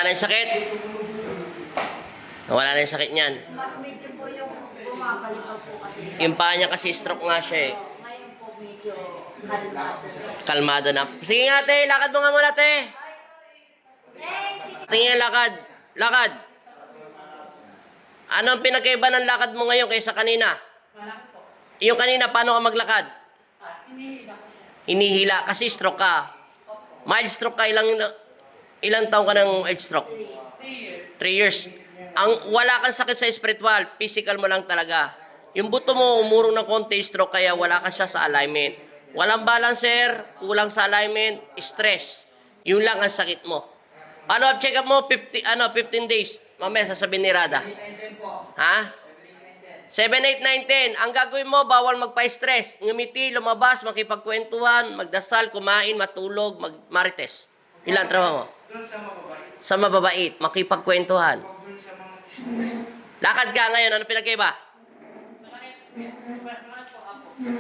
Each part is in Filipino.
Wala na yung sakit? Wala na yung sakit niyan. Medyo po yung bumabalik po kasi. Yung paa niya kasi stroke nga siya eh. Ngayon po medyo kalmado. Kalmado na. Sige nga, te. Lakad mo nga muna, te. Tingin lakad. Lakad. Ano ang pinagkaiba ng lakad mo ngayon kaysa kanina? Yung kanina, paano ka maglakad? Hinihila kasi stroke ka. Mild stroke ka. Ilang taong ka ng mild stroke? 3 years. Wala kang sakit sa spiritual. Physical mo lang talaga. Yung buto mo, umurong ng konti stroke kaya wala ka siya sa alignment. Walang balancer, kulang sa alignment, stress. Yun lang ang sakit mo. Follow-up check-up mo, 15 days. Mamaya sasabihin ni Rada. Ha? 7, 8, 9, 10. Ang gagawin mo, bawal magpa-stress. Ngumiti, lumabas, makipagkwentuhan, magdasal, kumain, matulog, marites. Ilan trabaho mo? Sa mababait, makipagkwentuhan. Lakad ka ngayon, ano pinagkaiba?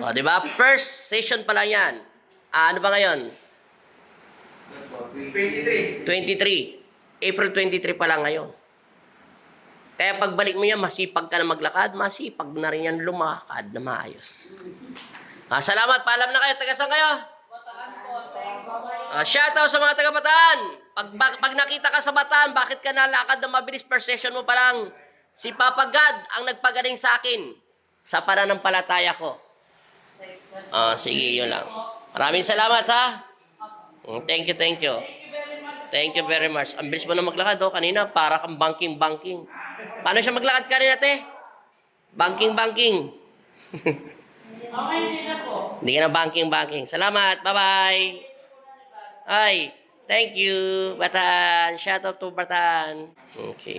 O, di ba? First session pa lang yan. Ano ba ngayon? 23. April 23 pa lang ngayon. Kaya pagbalik mo yan, masipag ka na maglakad, masipag na rin yan lumakad na maayos. Salamat, paalam na kayo. Taga saan kayo? Shoutout sa mga taga Bataan. Pag nakita ka sa Bataan, bakit ka nalakad na mabilis per session mo pa lang? Si Papa God ang nagpagaling sa akin sa pananampalataya ko. Sige, yun lang. Maraming salamat, ha? Thank you, thank you. Thank you very much. Ang bilis mo na maglakad, oh. Kanina, para kang banking. Paano siya maglakad kanina, te? Banking. Okay, hindi na po. Hindi ka na banking. Salamat. Bye-bye. Ay, thank you, Bataan. Shout out to Bataan. Okay.